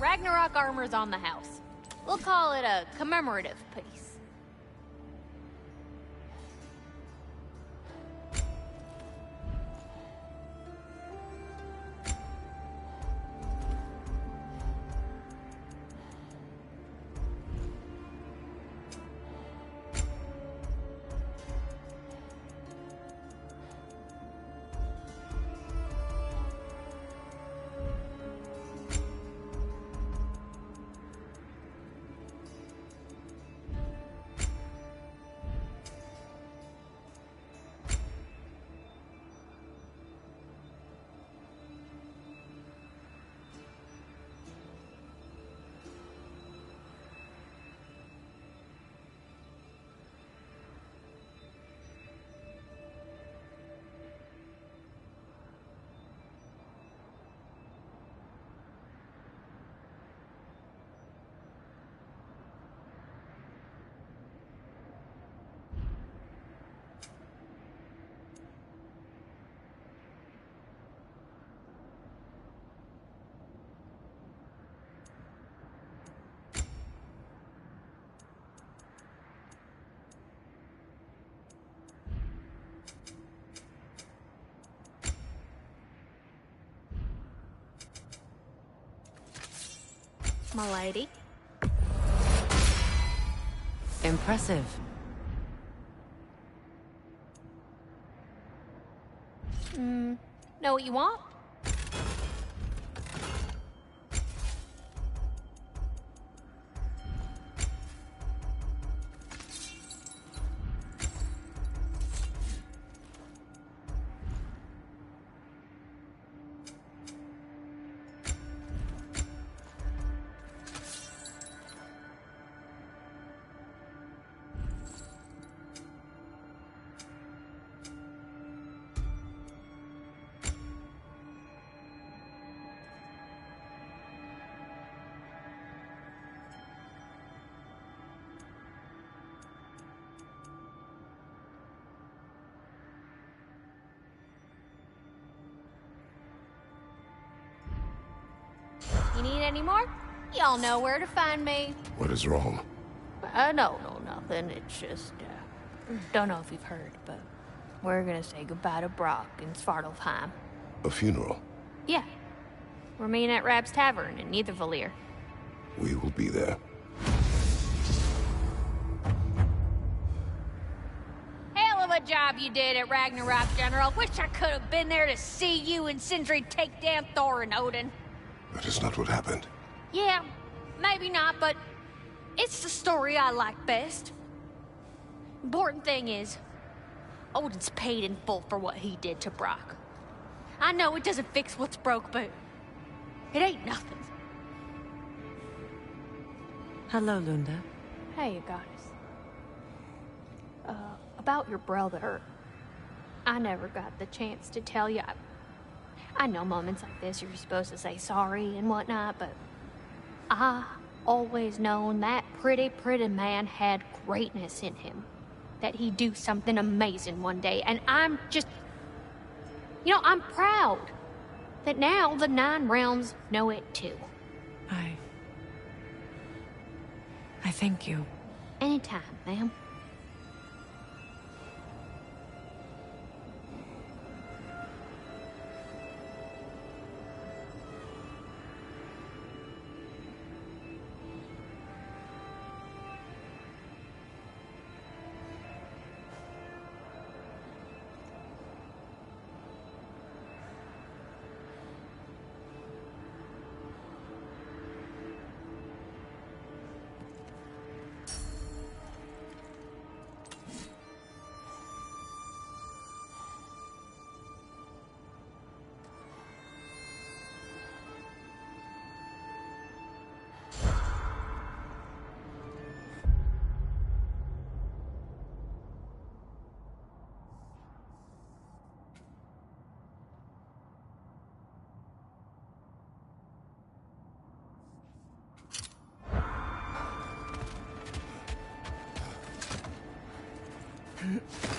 Ragnarok armor's on the house. We'll call it a commemorative piece. My lady. Impressive. Know what you want? You need any more? Y'all know where to find me. What is wrong? No, nothing. It's just, don't know if you've heard, but we're gonna say goodbye to Brock in Svartalfheim. A funeral? Yeah. We're meeting at Rab's Tavern in Nethervalir. We will be there. Hell of a job you did at Ragnarok, General. Wish I could have been there to see you and Sindri take down Thor and Odin. That is not what happened. Yeah, maybe not, but it's the story I like best. Important thing is, Odin's paid in full for what he did to Brock. I know it doesn't fix what's broke, but it ain't nothing. Hello, Lunda. Hey, you goddess. About your brother, I never got the chance to tell you. I know moments like this you're supposed to say sorry and whatnot, but I always known that pretty man had greatness in him. That he'd do something amazing one day, and I'm just... You know, I'm proud that now the Nine Realms know it too. I thank you. Anytime, ma'am.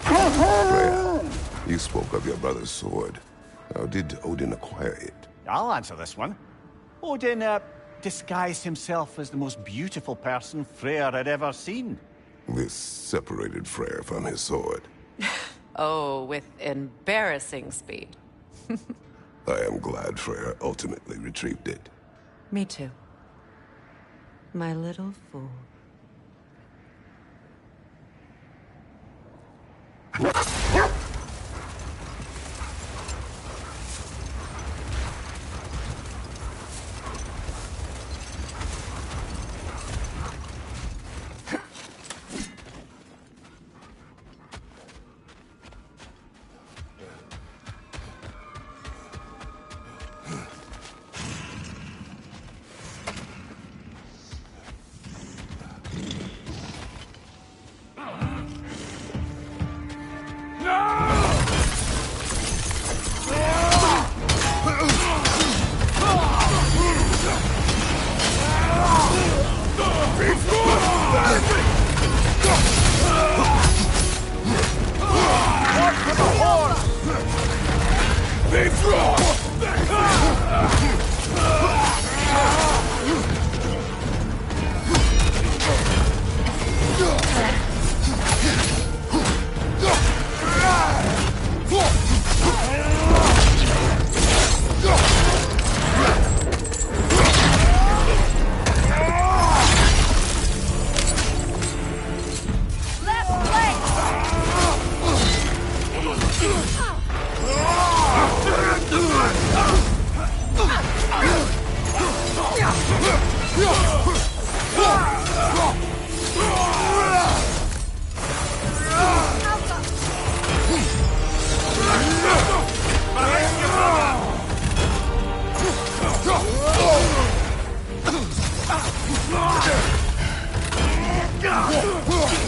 Freya, you spoke of your brother's sword. How did Odin acquire it? I'll answer this one. Odin, disguised himself as the most beautiful person Freyr had ever seen. This separated Freyr from his sword. Oh, with embarrassing speed. I am glad Freyr ultimately retrieved it. Me too. My little fool.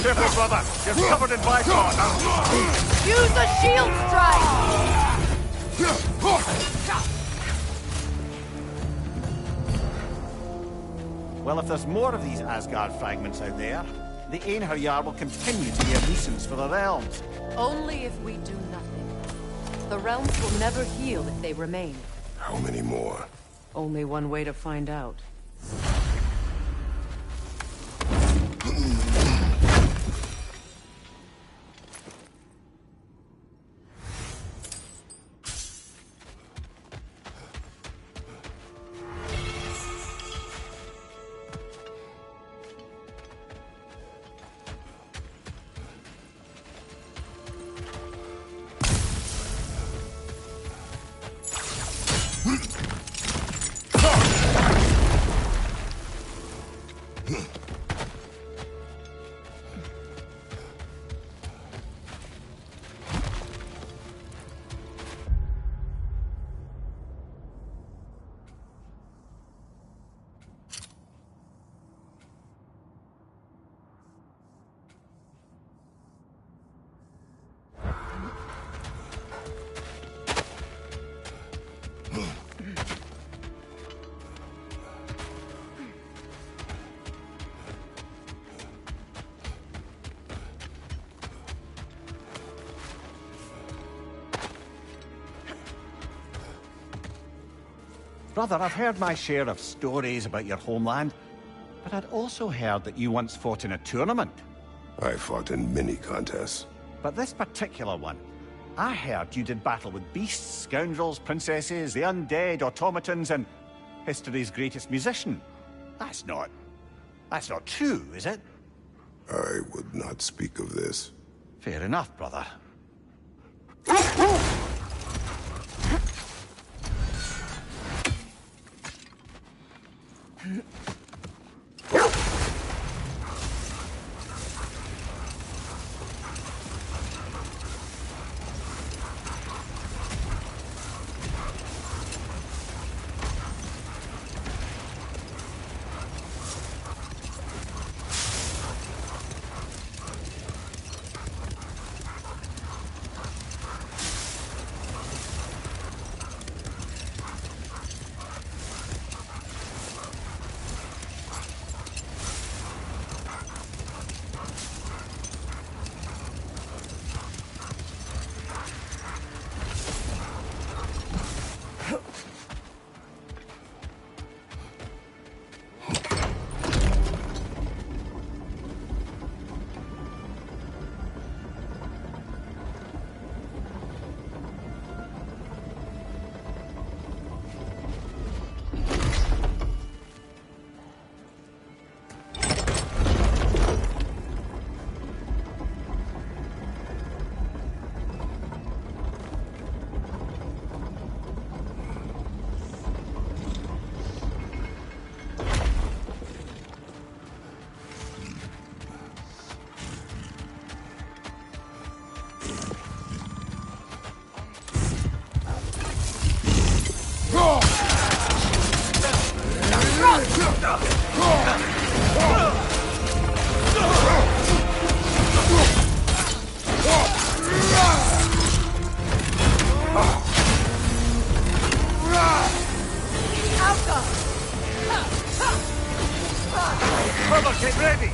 Careful, brother! You're covered in Viking! Use a shield strike! Well, if there's more of these Asgard fragments out there, the Einherjar will continue to be a nuisance for the realms. Only if we do nothing. The realms will never heal if they remain. How many more? Only one way to find out. Brother, I've heard my share of stories about your homeland, but I'd also heard that you once fought in a tournament. I fought in many contests. But this particular one, I heard you did battle with beasts, scoundrels, princesses, the undead, automatons, and history's greatest musician. That's not true, is it? I would not speak of this. Fair enough, brother. Brother, get ready!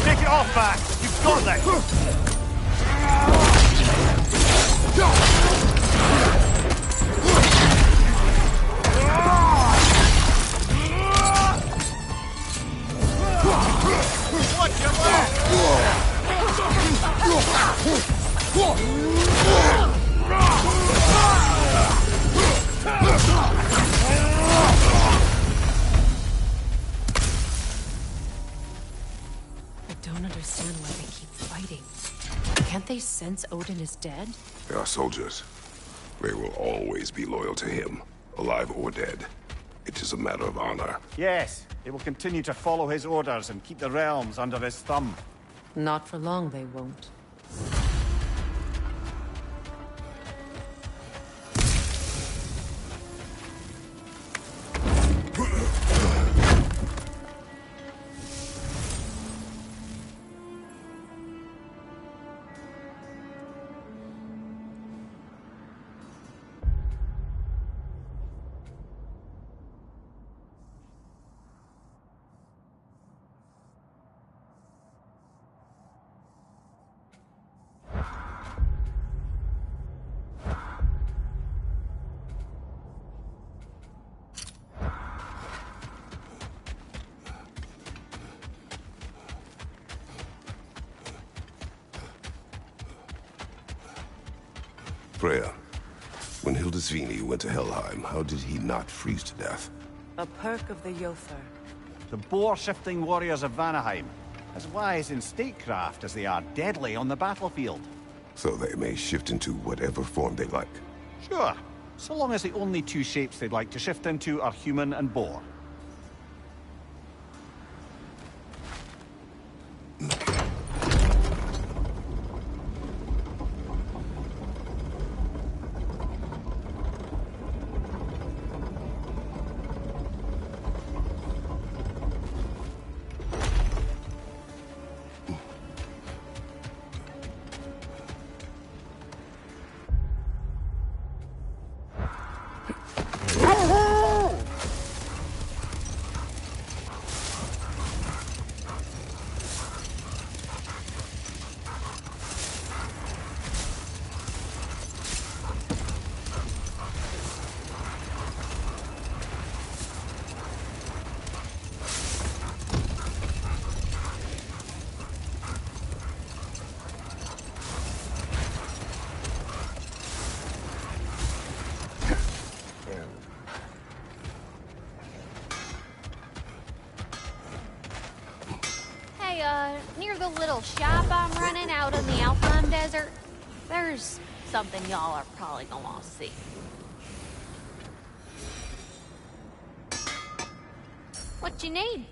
Take it off back! You've got this! Watch your I don't understand why they keep fighting. Can't they sense Odin is dead? They are soldiers. They will always be loyal to him, alive or dead. It is a matter of honor. Yes, they will continue to follow his orders and keep the realms under his thumb. Not for long, they won't. Freya, when Hildisvini went to Helheim, how did he not freeze to death? A perk of the Jother. The boar-shifting warriors of Vanaheim, as wise in statecraft as they are deadly on the battlefield. So they may shift into whatever form they like. Sure, so long as the only two shapes they'd like to shift into are human and boar. Near the little shop I'm running out in the Alpine Desert, there's something y'all are probably gonna want to see. What you need?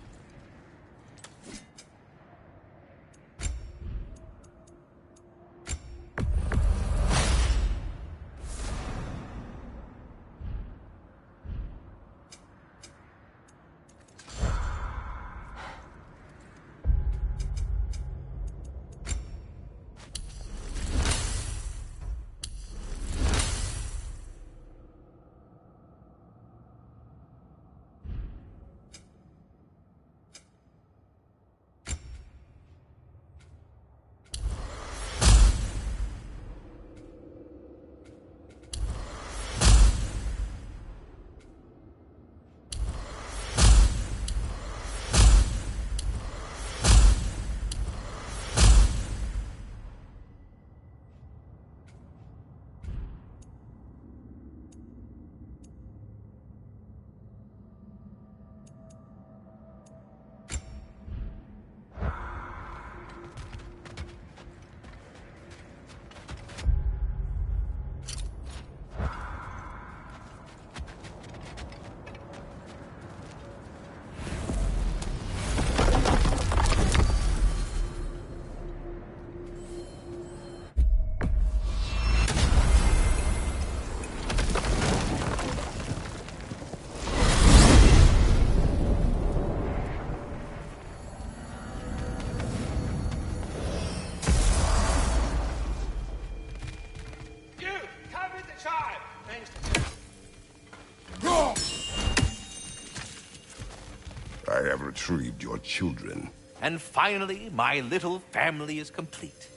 I have retrieved your children. And finally, my little family is complete.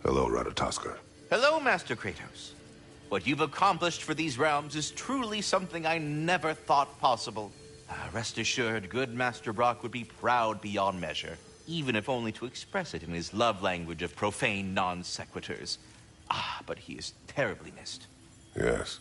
Hello, Ratatoskr. Hello, Master Kratos. What you've accomplished for these realms is truly something I never thought possible. Rest assured, good Master Brock would be proud beyond measure, even if only to express it in his love language of profane non-sequiturs. But he is terribly missed. Yes,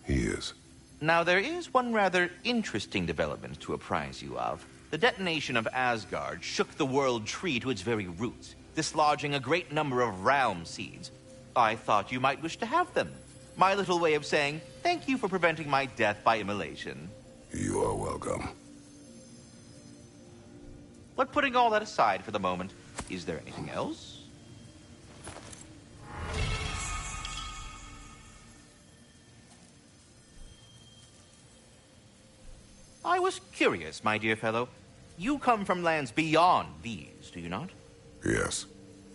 he is. Now, there is one rather interesting development to apprise you of. The detonation of Asgard shook the world tree to its very roots, dislodging a great number of realm seeds. I thought you might wish to have them. My little way of saying, thank you for preventing my death by immolation. You are welcome. But putting all that aside for the moment, is there anything else? I was curious, my dear fellow. You come from lands beyond these, do you not? Yes.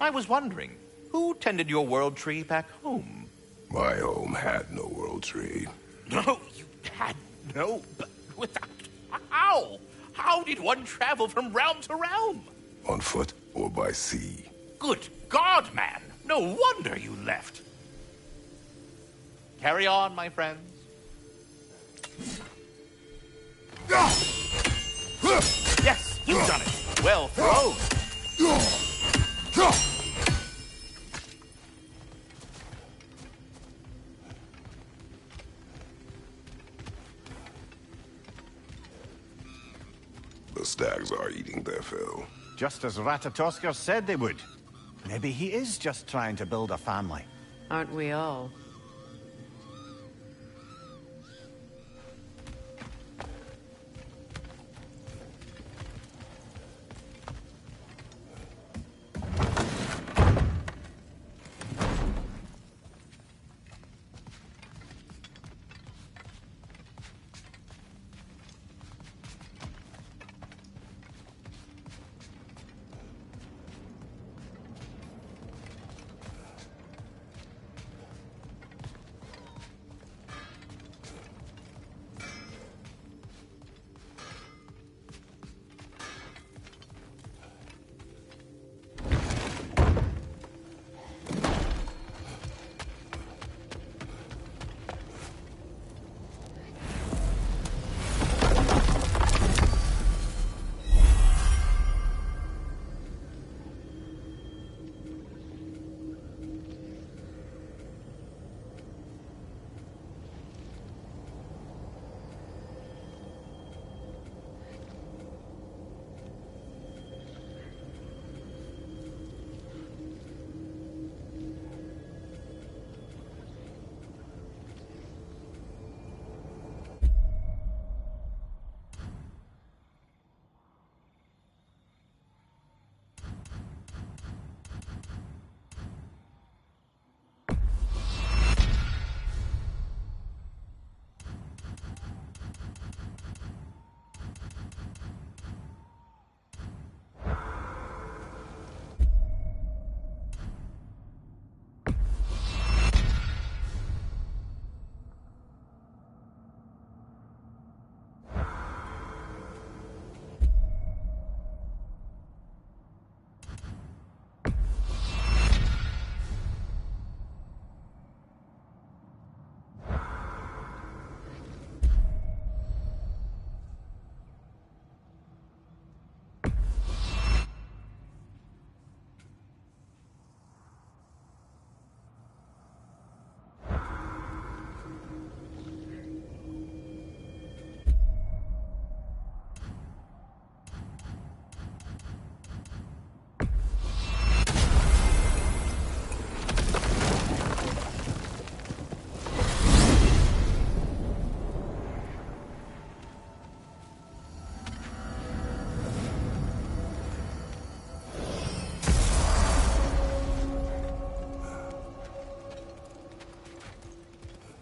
I was wondering, who tended your world tree back home? My home had no world tree. No, you had no... But without... How? How did one travel from realm to realm? On foot or by sea. Good God, man! No wonder you left. Carry on, my friends. Yes, you've done it. Well thrown. The stags are eating their fill. Just as Ratatoskr said they would. Maybe he is just trying to build a family. Aren't we all?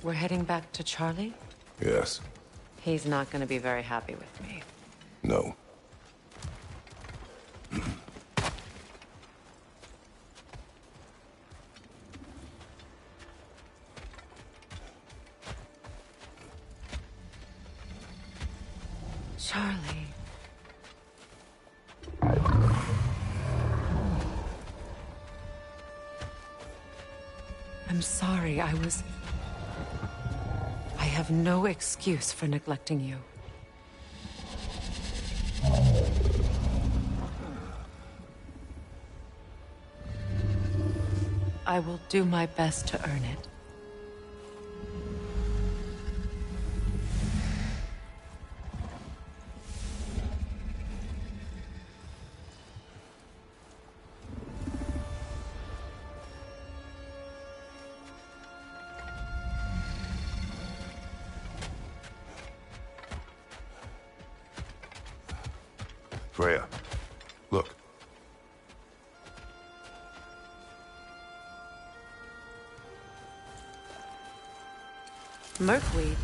We're heading back to Charlie? Yes. He's not going to be very happy with me. No. Charlie. I'm sorry, I have no excuse for neglecting you. I will do my best to earn it. Freya, look. Merkweed.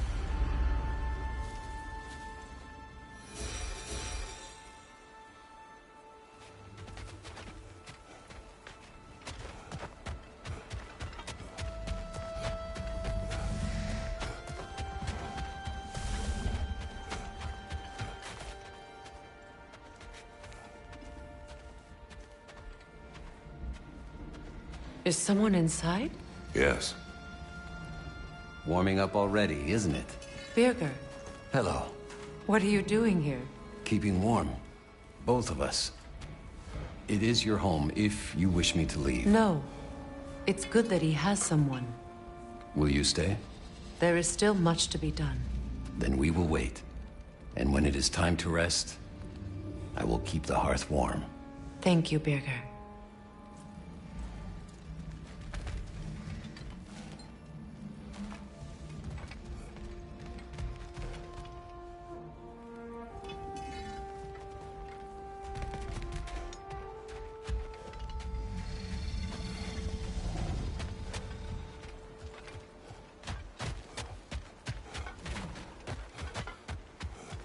Is someone inside? Yes. Warming up already, isn't it? Birger, Hello. what are you doing here? Keeping warm. Both of us. It is your home if you wish me to leave. No. It's good that he has someone. Will you stay? There is still much to be done. Then we will wait. And when it is time to rest, I will keep the hearth warm. Thank you, Birger.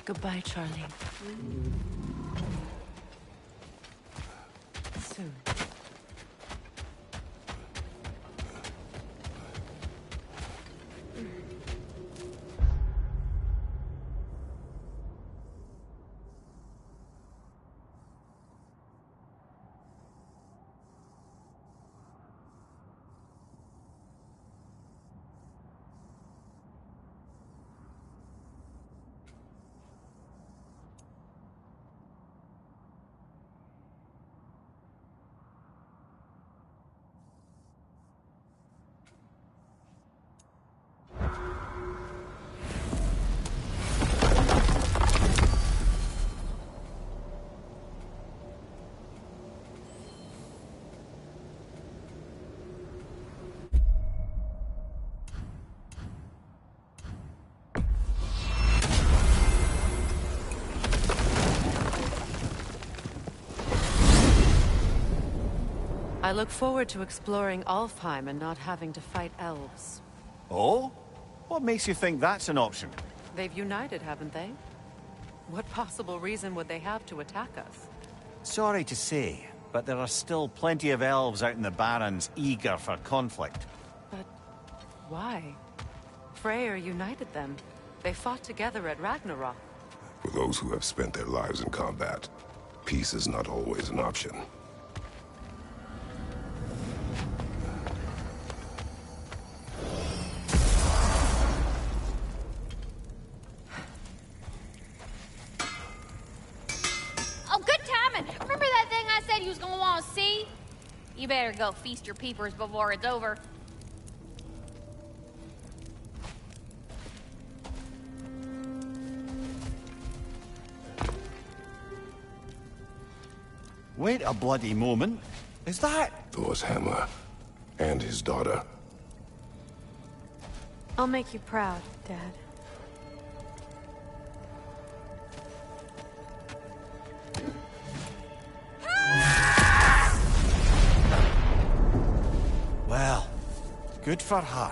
Goodbye, Charlie. Soon. I look forward to exploring Alfheim and not having to fight elves. Oh? What makes you think that's an option? They've united, haven't they? What possible reason would they have to attack us? Sorry to say, but there are still plenty of elves out in the Barrens eager for conflict. But why? Freyr united them. They fought together at Ragnarök. For those who have spent their lives in combat, peace is not always an option. Oh, good timing! Remember that thing I said you was gonna want to see? You better go feast your peepers before it's over. Wait a bloody moment. Is that... Thor's hammer and his daughter. I'll make you proud, Dad. Well, good for her.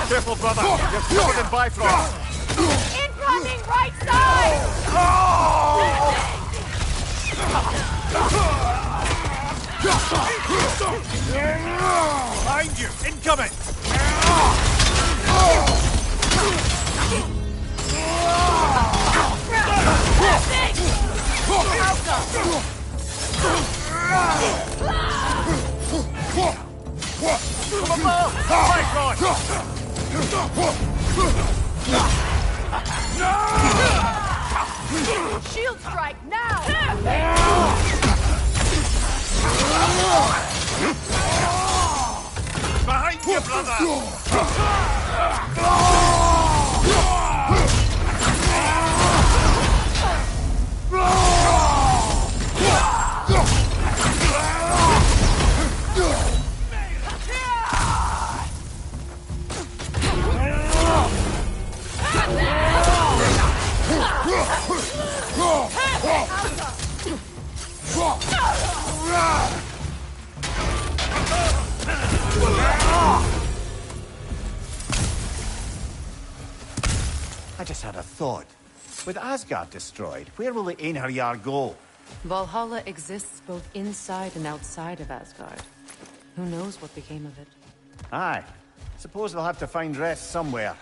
Careful, brother! You're covered in Bifrost! Incoming right side! Behind you! Incoming! Come above! Bifrost! Shield strike now! Behind you, brother! I just had a thought. With Asgard destroyed, where will the Einherjar go? Valhalla exists both inside and outside of Asgard. Who knows what became of it? Aye. Suppose they'll have to find rest somewhere.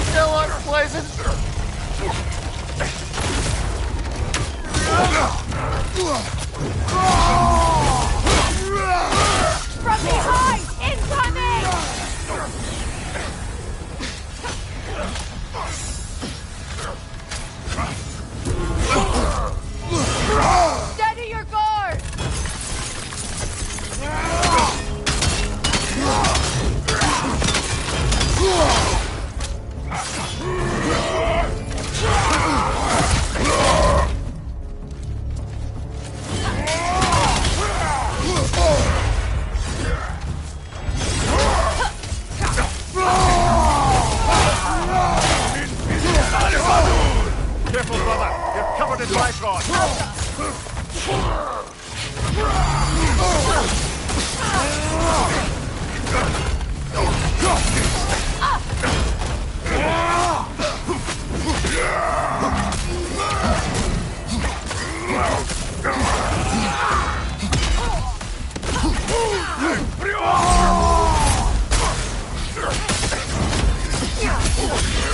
Still unpleasant. From behind! Incoming! Steady your guard! Careful, brother. You're covered in life rod.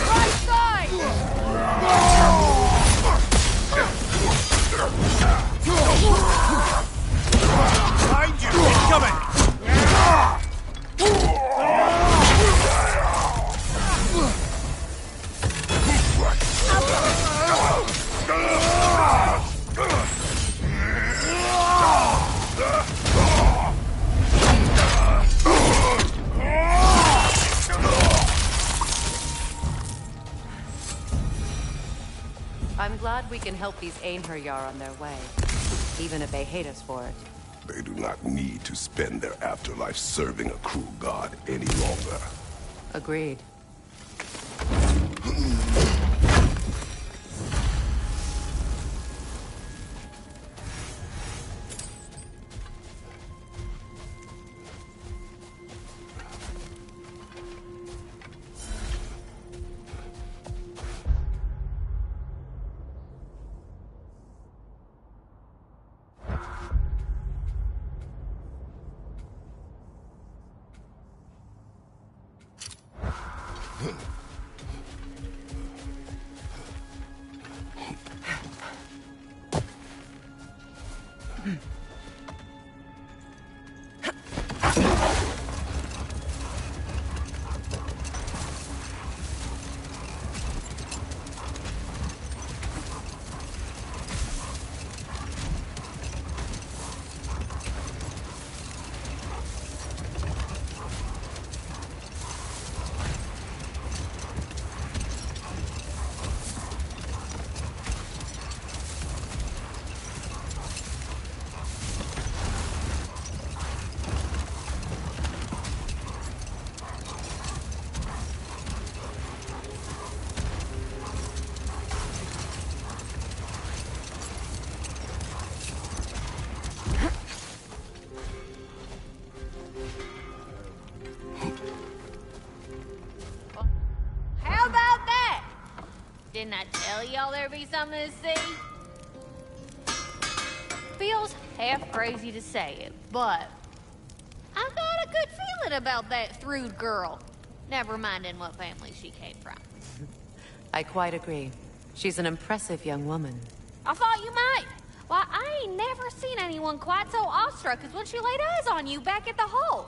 Right side! Behind you! Incoming! I'm glad we can help these Einherjar on their way, even if they hate us for it. They do not need to spend their afterlife serving a cruel god any longer. Agreed. How about that? Didn't I tell y'all there'd be something to see? Feels half crazy to say it, but I got a good feeling about that Thrud girl. Never minding what family she came from. I quite agree. She's an impressive young woman. I thought you might. Why, I ain't never seen anyone quite so awestruck as when she laid eyes on you back at the hole.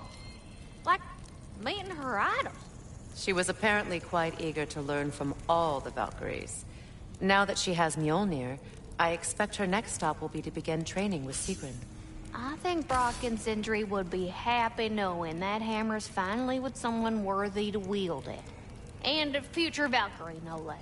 Like meeting her idol. She was apparently quite eager to learn from all the Valkyries. Now that she has Mjolnir, I expect her next stop will be to begin training with Sigrun. I think Brock and Sindri would be happy knowing that hammer's finally with someone worthy to wield it. And a future Valkyrie, no less.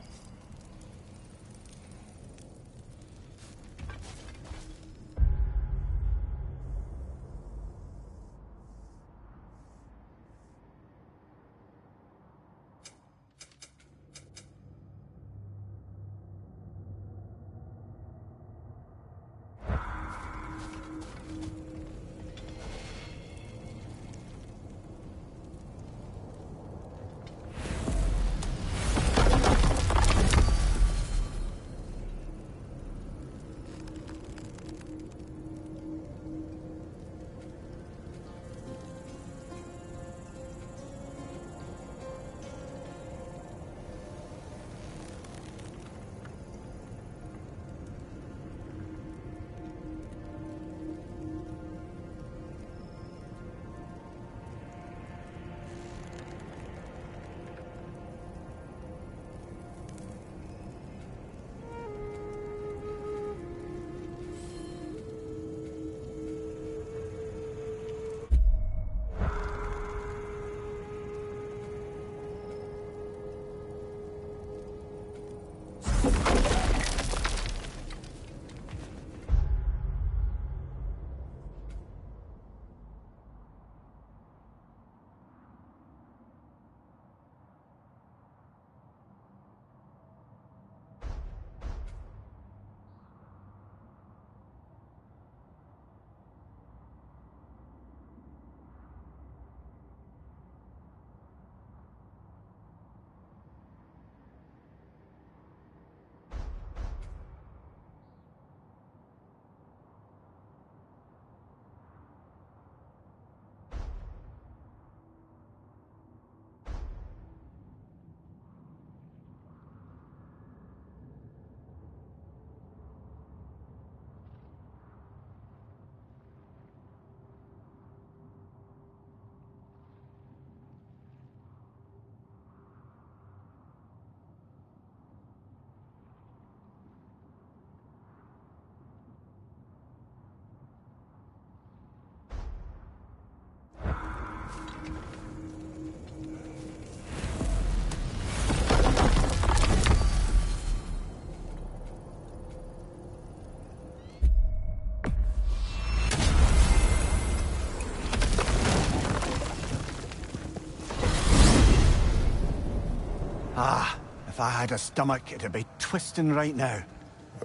If I had a stomach, it'd be twisting right now.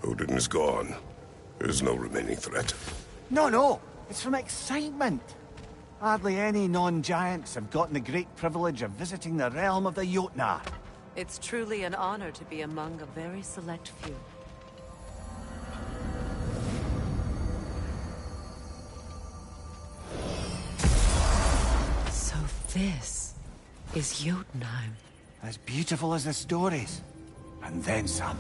Odin is gone. There's no remaining threat. No. It's from excitement. Hardly any non-giants have gotten the great privilege of visiting the realm of the Jotnar. It's truly an honor to be among a very select few. So this is Jotunheim. As beautiful as the stories. And then some.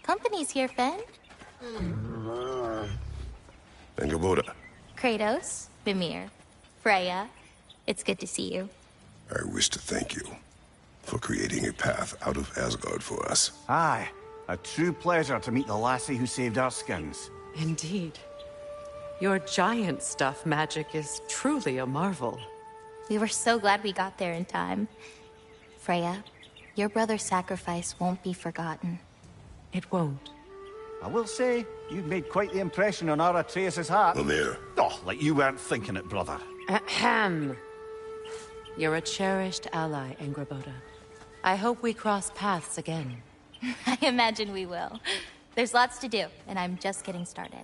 Company's here, Fen. Angerboda, Kratos, Mimir, Freya. It's good to see you. I wish to thank you for creating a path out of Asgard for us. Aye, a true pleasure to meet the lassie who saved our skins. Indeed. Your giant stuff magic is truly a marvel. We were so glad we got there in time. Freya, your brother's sacrifice won't be forgotten. It won't. I will say, you've made quite the impression on our Atreus' heart. Mimir, Oh, like you weren't thinking it, brother. Ahem. You're a cherished ally, Angerboda. I hope we cross paths again. I imagine we will. There's lots to do, and I'm just getting started.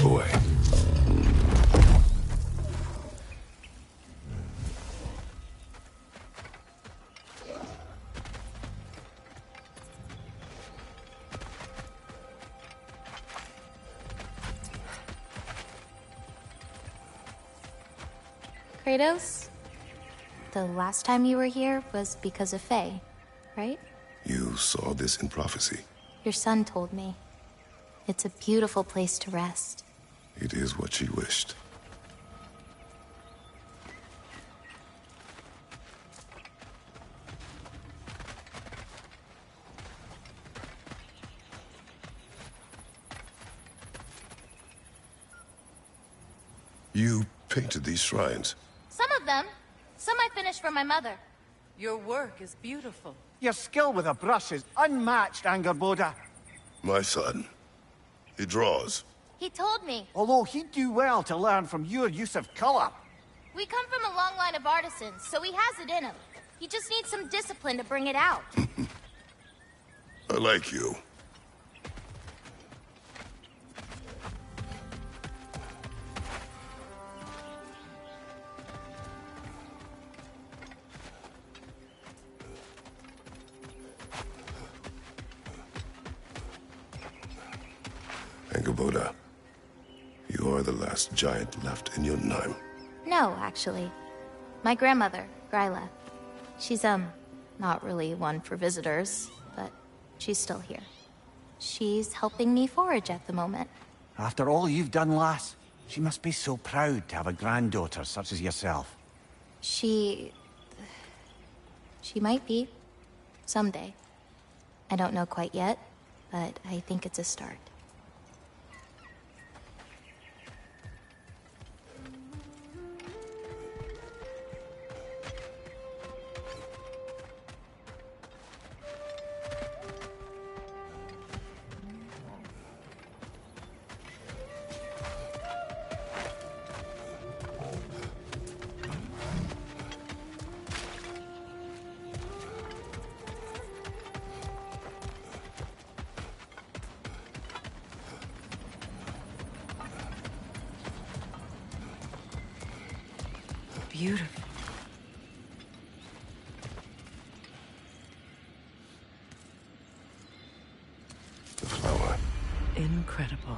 boy. Kratos, the last time you were here was because of Faye, right? You saw this in prophecy. Your son told me. It's a beautiful place to rest. It is what she wished. You painted these shrines. Some of them. Some I finished for my mother. Your work is beautiful. Your skill with a brush is unmatched, Angerboda. My son. He draws. He told me. Although he'd do well to learn from your use of color. We come from a long line of artisans, so he has it in him. He just needs some discipline to bring it out. I like you. Angerboda, you are the last giant left in Jotunheim. No, actually. My grandmother, Gryla. She's, not really one for visitors, but she's still here. She's helping me forage at the moment. After all you've done, lass, she must be so proud to have a granddaughter such as yourself. She might be. Someday. I don't know quite yet, but I think it's a start. beautiful. The flower. Incredible.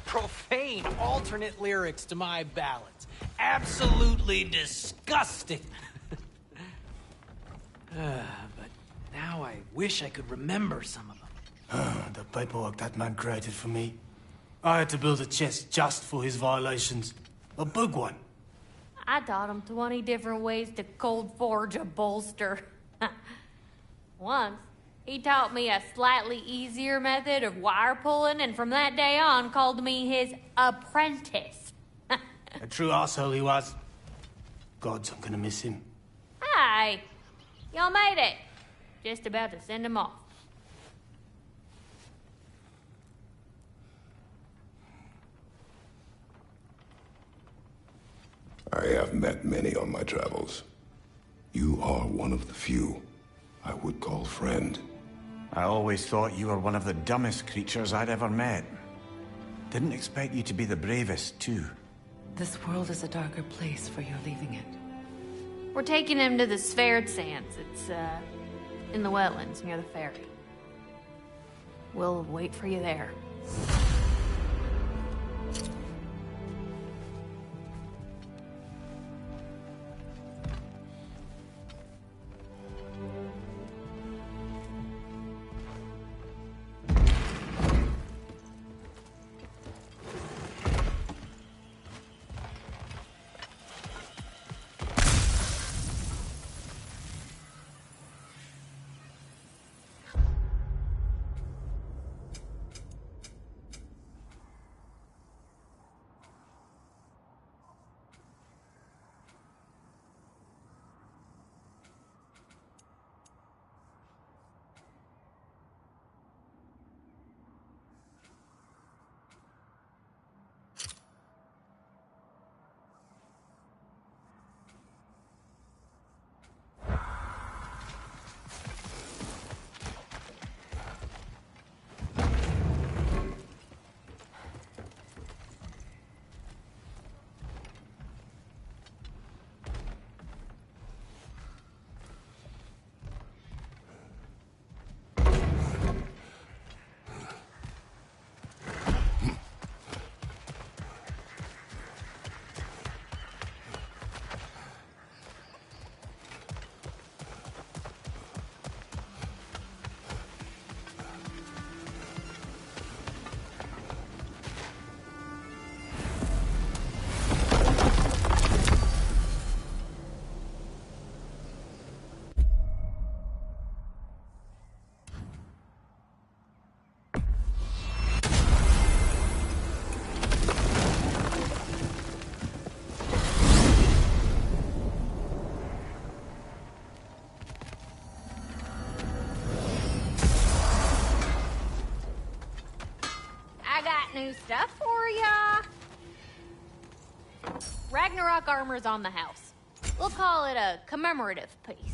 Profane alternate lyrics to my ballads. Absolutely disgusting. But now I wish I could remember some of them. The paperwork that man created for me. I had to build a chest just for his violations. A big one. I taught him 20 different ways to cold forge a bolster. Once, he taught me a slightly easier method of wire pulling, and from that day on called me his apprentice. A true asshole he was. Gods, I'm gonna miss him. Hi! Y'all made it. Just about to send him off. I have met many on my travels. You are one of the few I would call friend. I always thought you were one of the dumbest creatures I'd ever met. Didn't expect you to be the bravest, too. This world is a darker place for your leaving it. We're taking him to the Sphaired Sands. It's, in the wetlands near the ferry. We'll wait for you there. new stuff for ya. Ragnarok armor's on the house. We'll call it a commemorative piece.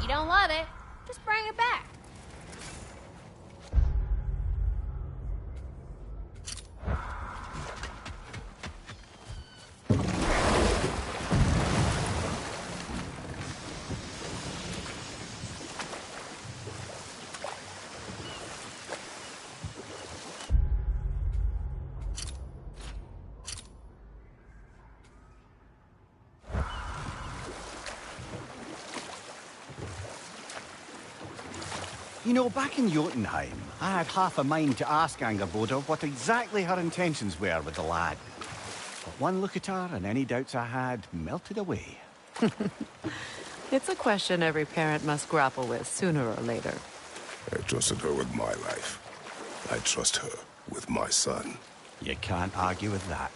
Don't love it, just bring it back. You know, back in Jotunheim, I had half a mind to ask Angerboda what exactly her intentions were with the lad. But one look at her and any doubts I had melted away. It's a question every parent must grapple with sooner or later. I trusted her with my life. I trust her with my son. You can't argue with that.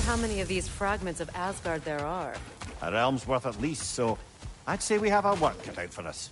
How many of these fragments of Asgard there are? A realm's worth at least, so I'd say we have our work cut out for us.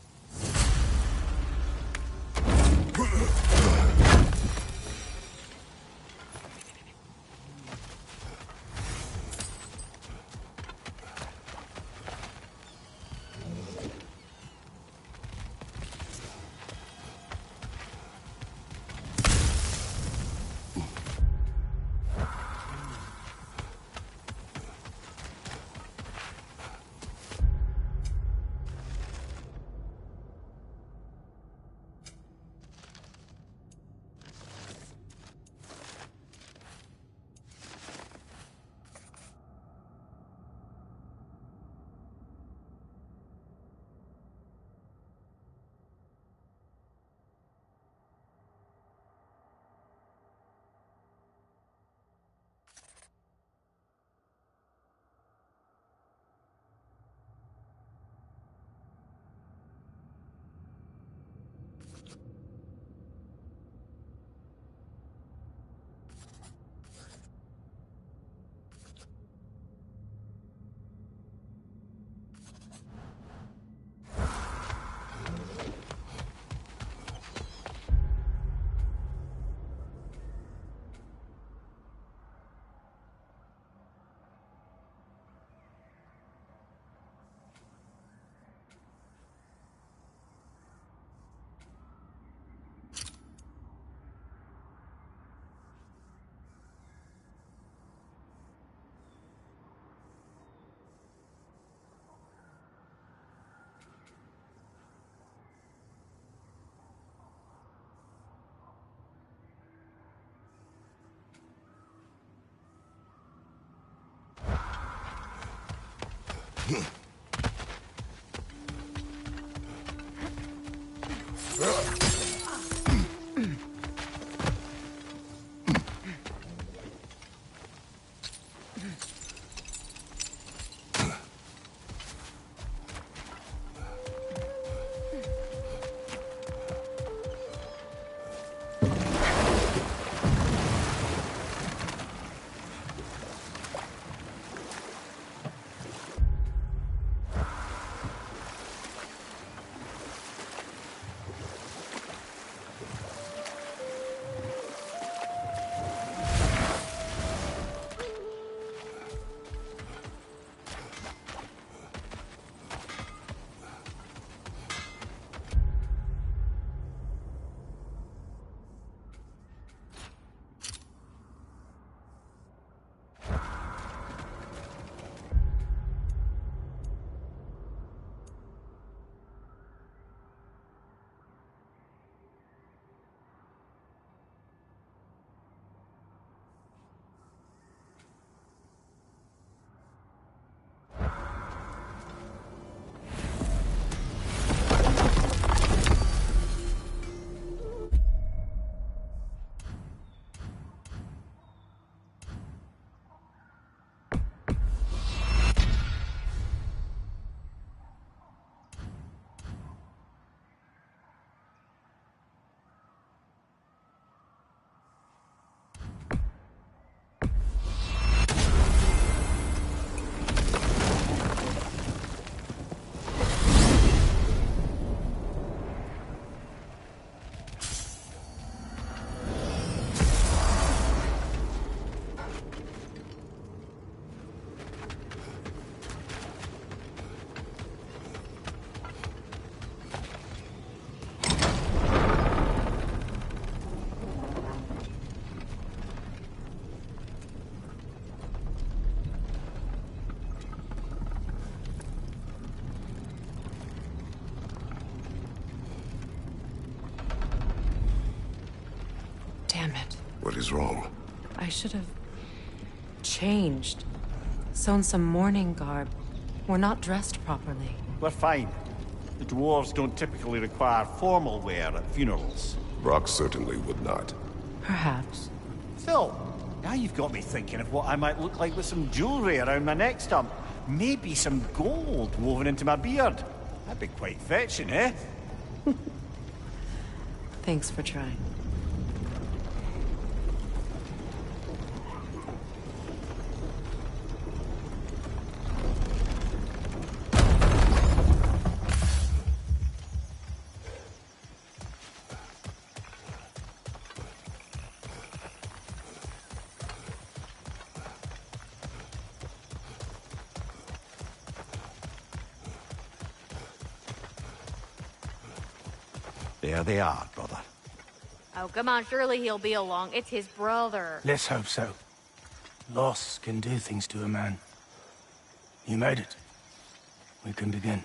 Damn it. What is wrong? I should have changed. Sewn some mourning garb. We're not dressed properly. We're fine. The dwarves don't typically require formal wear at funerals. Brock certainly would not. Perhaps. Phil, now you've got me thinking of what I might look like with some jewellery around my neck stump. Maybe some gold woven into my beard. That'd be quite fetching, eh? Thanks for trying. There they are, brother. Oh, come on, surely he'll be along. It's his brother. Let's hope so. Loss can do things to a man. You made it. We can begin.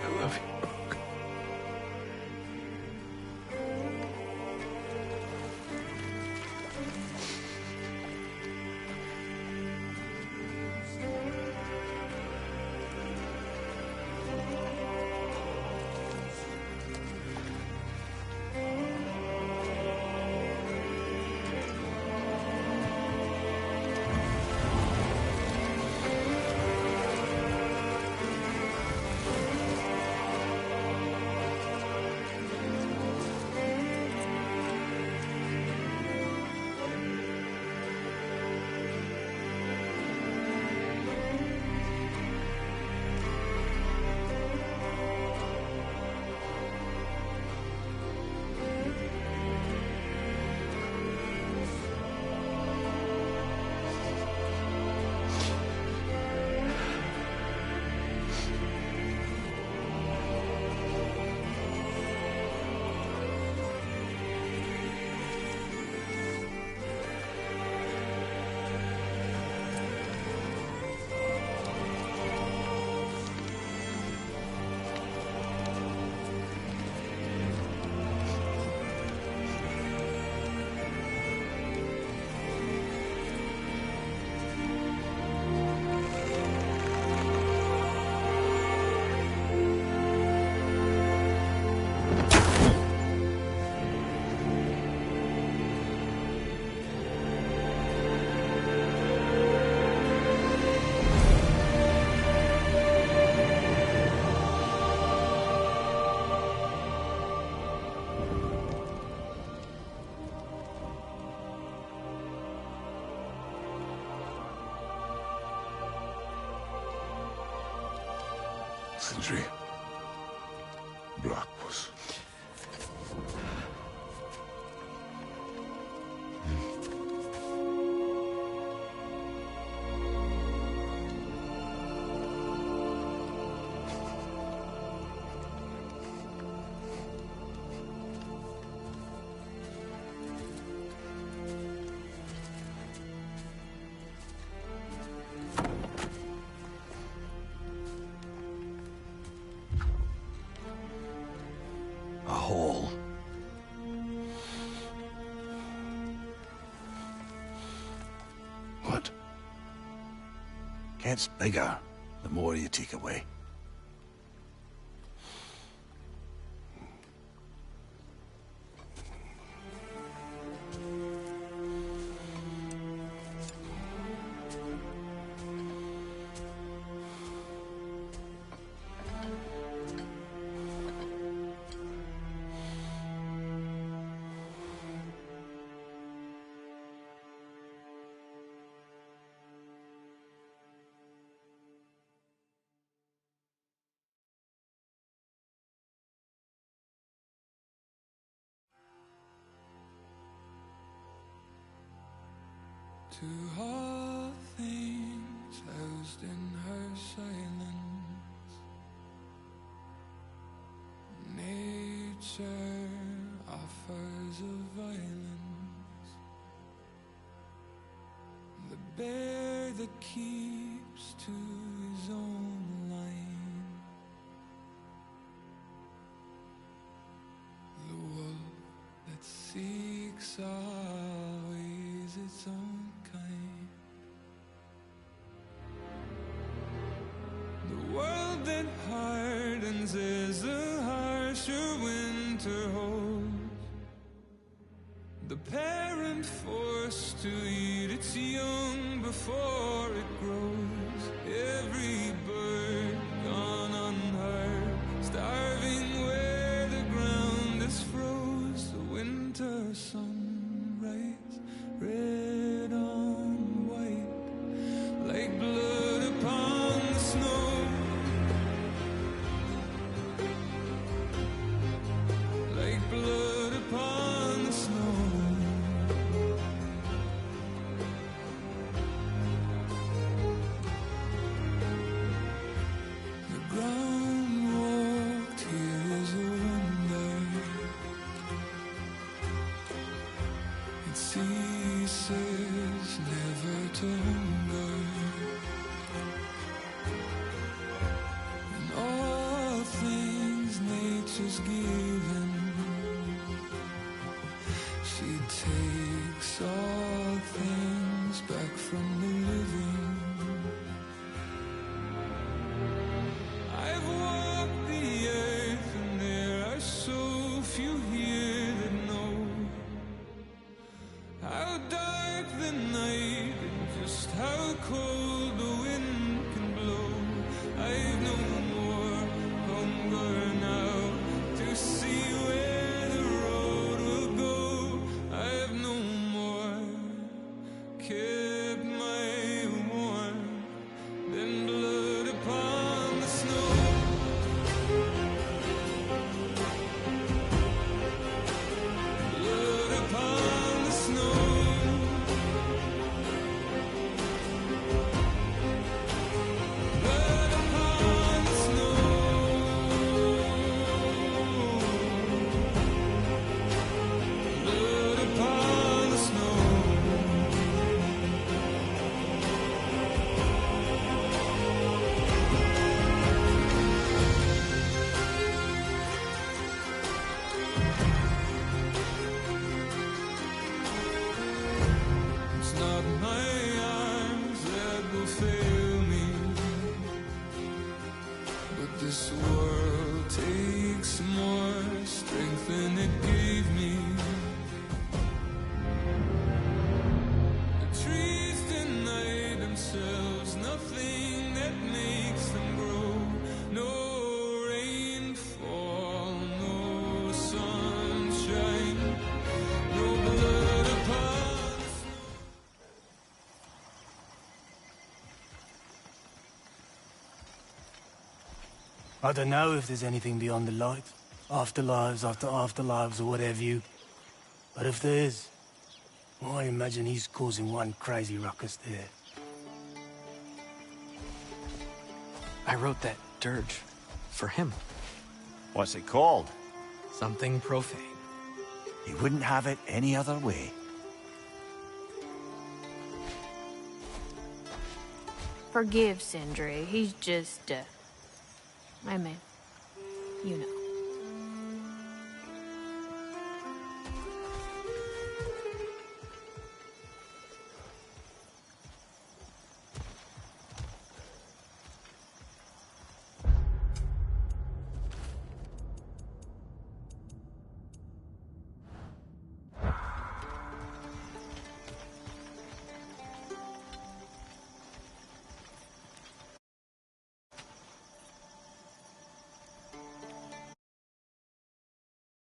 I love you, Brooke. Sindri. Brock was... A hole. What? Gets bigger the more you take away. to all things housed in her silence. Nature offers a violence, the bear that keeps to his own line, the wolf that seeks always its own kind, the world that hardens as the harsher winter holds, the parent forced to eat its young before it grows, every bird gone unheard, starving where the ground is froze, the winter sunrise, red on white, like blood upon the snow, like blood upon the snow. The ground walked here is a wonder. It ceases never to hunger. In all things nature's given, she takes all things back from the living. I've walked the earth and there are so few here that know how dark the night and just how cold the wind can blow. I've no more hunger now to see where the road will go. I've no more kept my warmth than blood upon the snow. Blood upon the snow. Blood upon the snow. Blood upon the snow. It's not my arms that will fail me, but this world takes more strength than it gave me. The trees deny themselves nothing that makes them grow. No rainfall, no sunshine, no blood upon the snow. I don't know if there's anything beyond the light. Afterlives after afterlives or whatever you. But if there is, well, I imagine he's causing one crazy ruckus there. I wrote that dirge for him. What's it called? Something profane. He wouldn't have it any other way. Forgive Sindri. He's just, I mean, you know.